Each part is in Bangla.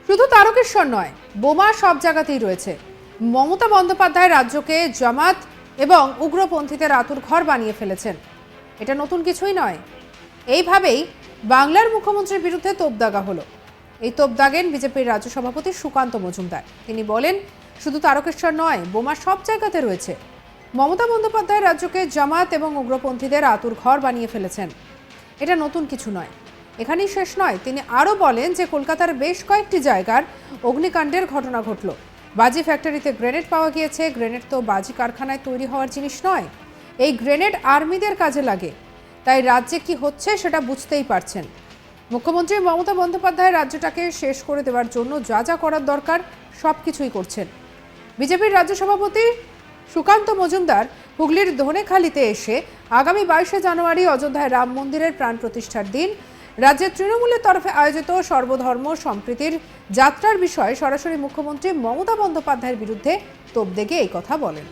শুধু তারকেশ্বর নয়, বোমা সব জায়গাতেই রয়েছে। মমতা বন্দ্যোপাধ্যায় রাজ্যকে জামাত এবং উগ্রপন্থীদের আঁতুড়ঘর বানিয়ে ফেলেছেন। এটা নতুন কিছুই নয়। এইভাবেই বাংলার মুখ্যমন্ত্রীর বিরুদ্ধে তোপ দাগা হলো। এই তোপ দাগেন বিজেপির রাজ্য সভাপতি সুকান্ত মজুমদার। তিনি বলেন, শুধু তারকেশ্বর নয়, বোমা সব জায়গাতে রয়েছে। মমতা বন্দ্যোপাধ্যায় রাজ্যকে জামাত এবং উগ্রপন্থীদের আঁতুড়ঘর বানিয়ে ফেলেছেন। এটা নতুন কিছু নয়। এখানেই শেষ নয়, তিনি আরও বলেন যে কলকাতার বেশ কয়েকটি জায়গার অগ্নিকাণ্ডের ঘটনা ঘটল। বাজি ফ্যাক্টরিতে গ্রেনেড পাওয়া গিয়েছে। গ্রেনেড তো বাজি কারখানায় তৈরি হওয়ার জিনিস নয়। এই গ্রেনেড আর্মিদের কাজে লাগে। তাই রাজ্যে কি হচ্ছে সেটা বুঝতেই পারছেন। মুখ্যমন্ত্রী মমতা বন্দ্যোপাধ্যায় রাজ্যটাকে শেষ করে দেওয়ার জন্য যা যা করার দরকার সব কিছুই করছেন। বিজেপির রাজ্য সভাপতি সুকান্ত মজুমদার হুগলির ধনেখালিতে এসে আগামী 22শে জানুয়ারি অযোধ্যায় রাম মন্দিরের প্রাণ প্রতিষ্ঠার দিন রাজ্যের তৃণমূলের তরফে আয়োজিত সর্বধর্ম সম্প্রীতির যাত্রার বিষয়ে সরাসরি মুখ্যমন্ত্রী মমতা বন্দ্যোপাধ্যায়ের বিরুদ্ধে তোপ দেগে এই কথা বলেন।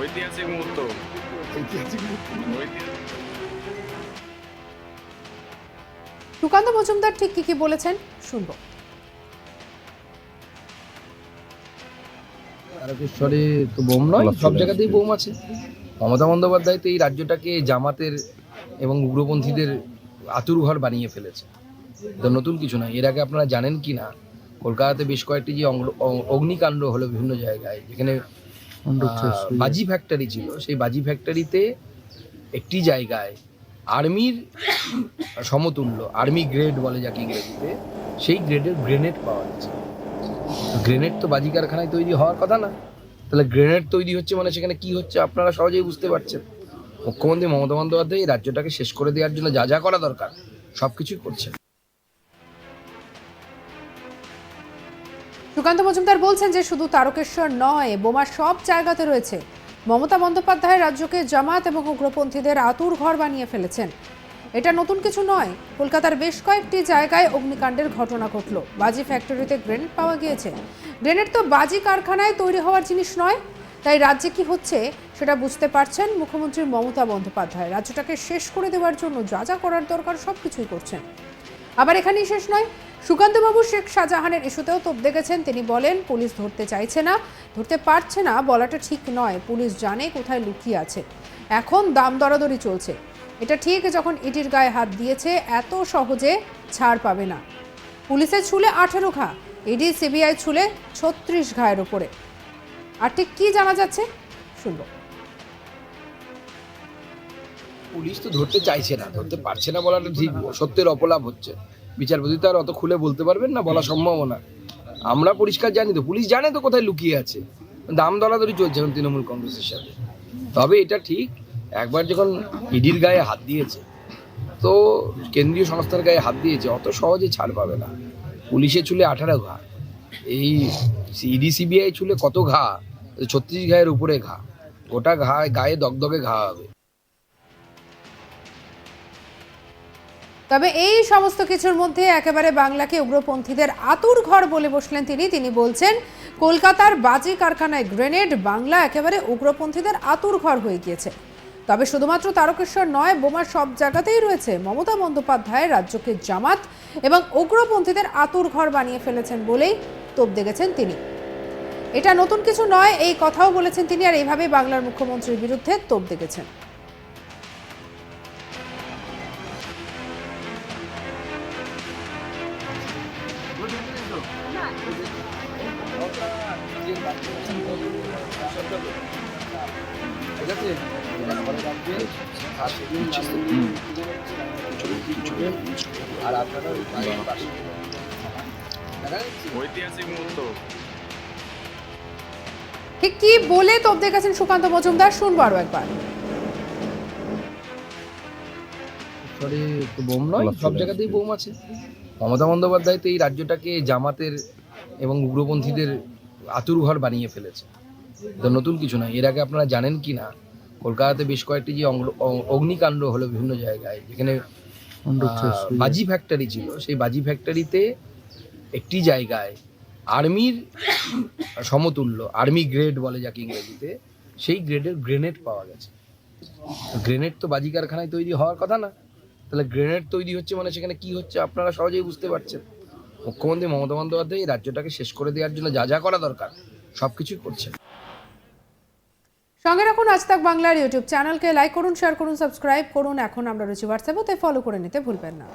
ঐতিহাসিক মুহূর্ত। সুকান্ত মজুমদার ঠিক কি বলেছেন শুনবো। তারকেশ্বরে তো বোম নয়, সব জায়গাতেই বোম আছে। মমতা বন্দ্যোপাধ্যায় তো এই রাজ্যটাকে জামাতের এবং উগ্রপন্থীদের আঁতুড়ঘর বানিয়ে ফেলেছে। তো নতুন কিছু নয়। এর আগে আপনারা জানেন কি না, কলকাতাতে বেশ কয়েকটি যে অগ্নিকাণ্ড হলো বিভিন্ন জায়গায়, যেখানে বাজি ফ্যাক্টরি ছিল, সেই বাজি ফ্যাক্টরিতে একটি জায়গায় আর্মির সমতুল্য, আর্মি গ্রেড বলে যাকে ইংরেজিতে, সেই গ্রেডের গ্রেনেড পাওয়া গেছে। গ্রেনেড তো বাজি কারখানায় তৈরি হওয়ার কথা না। তাহলে গ্রেনেড তৈরি হচ্ছে মানে সেখানে কি হচ্ছে আপনারা সহজেই বুঝতে পারছেন। মুখ্যমন্ত্রী মমতা বন্দ্যোপাধ্যায় এই রাজ্যটাকে শেষ করে দেওয়ার জন্য যা যা করা দরকার সবকিছুই করছেন। সুকান্ত মজুমদার বলছেন যে শুধু তারকেশ্বর নয়, বোমা সব জায়গাতে রয়েছে। মমতা বন্দ্যোপাধ্যায় রাজ্যকে জামাত এবং উগ্রপন্থীদের আঁতুড়ঘর বানিয়ে ফেলেছেন। এটা নতুন কিছু নয়। কলকাতার বেশ কয়েকটি জায়গায় অগ্নিকাণ্ডের ঘটনা ঘটল। বাজি ফ্যাক্টরিতে গ্রেনেড পাওয়া গিয়েছে। গ্রেনেড তো বাজি কারখানায় তৈরি হওয়ার জিনিস নয়। তাই রাজ্যে কি হচ্ছে সেটা বুঝতে পারছেন মুখ্যমন্ত্রী মমতা বন্দ্যোপাধ্যায়। রাজ্যটাকে শেষ করে দেওয়ার জন্য যা যা করার দরকার সব কিছুই করছেন। আবার এখানেই শেষ নয়, সুকান্তবাবু শেখ শাহজাহানের ইস্যুতেও তোপ দেখেছেন। তিনি বলেন, পুলিশ ধরতে চাইছে না, ধরতে পারছে না বলাটা ঠিক নয়। পুলিশ জানে কোথায় লুকিয়ে আছে। এখন দাম দরাদরি চলছে। এটা ঠিক, যখন ইডির গায়ে হাত দিয়েছে এত সহজে ছাড় পাবে না। পুলিশের ছুলে 18 ঘা, ইডি সিবিআই ছুলে 36 ঘায়ের উপরে। আর ঠিক কি জানা যাচ্ছে শুনবো। পুলিশ তো ধরতে চাইছে না, ধরতে পারছে না বলাটা ঠিক। সত্যের অপলাপ হচ্ছে। বিচারপতি তো আর অত খুলে বলতে পারবেন না, বলা সম্ভব না। আমরা পরিষ্কার জানি তো, পুলিশ জানে তো কোথায় লুকিয়ে আছে। দাম দরাদরি চলছে এখন তৃণমূল কংগ্রেসের সাথে। তবে এটা ঠিক, একবার যখন ইডির গায়ে হাত দিয়েছে, তো কেন্দ্রীয় সংস্থার গায়ে হাত দিয়েছে, অত সহজে ছাড় পাবে না। পুলিশের চুলে 18 ঘা, এই ইডি সিবিআই চুলে কত ঘা? 36 ঘায়ের উপরে ঘা। গোটা গায়ে দগদগে ঘা হবে। তবে এই সমস্ত কিছুর মধ্যে একেবারে বাংলাকে উগ্রপন্থীদের আঁতুড়ঘর বলে বসলেন তিনি বলছেন, কলকাতার বাজি কারখানায় গ্রেনেড, বাংলা একেবারে উগ্রপন্থীদের আঁতুড়ঘর হয়ে গিয়েছে। তবে শুধুমাত্র তারকেশ্বর নয়, বোমা সব জায়গাতেই রয়েছে। মমতা বন্দ্যোপাধ্যায় রাজ্যকে জামাত এবং উগ্রপন্থীদের আঁতুড়ঘর বানিয়ে ফেলেছেন বলেই তোপ দেখেছেন তিনি। এটা নতুন কিছু নয়, এই কথাও বলেছেন তিনি। আর এইভাবে বাংলার মুখ্যমন্ত্রীর বিরুদ্ধে তোপ দেখেছেন। ঐতিহাসিক মুহূর্ত। ঠিক কি বলে তোপ দেখেছেন সুকান্ত মজুমদার শুনবো আরো একবার। তো বোম নয়, সব জায়গাতেই বোম আছে। মমতা বন্দ্যোপাধ্যায় তো এই রাজ্যটাকে জামাতের এবং উগ্রপন্থীদের আঁতুড়ঘর বানিয়ে ফেলেছে। তো নতুন কিছু নয়। এর আগে আপনারা জানেন কি না, কলকাতাতে বেশ কয়েকটি যে অগ্নিকাণ্ড হলো বিভিন্ন জায়গায়, যেখানে বাজি ফ্যাক্টরি ছিল, সেই বাজি ফ্যাক্টরিতে একটি জায়গায় আর্মির সমতুল্য, আর্মি গ্রেড বলে যাকে ইংরেজিতে, সেই গ্রেডের গ্রেনেড পাওয়া গেছে। গ্রেনেড তো বাজি কারখানায় তৈরি হওয়ার কথা না, তাহলে গ্রেনেড তৈরি হচ্ছে মানে সেখানে কি হচ্ছে আপনারা সহজেই বুঝতে পারছেন। মুখ্যমন্ত্রী মমতা বন্দ্যোপাধ্যায় এই রাজ্যটাকে শেষ করে দেওয়ার জন্য যা যা করা দরকার সব কিছুই করছেন। সঙ্গে রাখুন আজ তাক বাংলার ইউটিউব চ্যানেলকে, লাইক করুন, শেয়ার করুন, সাবস্ক্রাইব করুন। এখন আমরা রয়েছি হোয়াটসঅ্যাপে, তাই ফলো করে নিতে ভুলবেন না।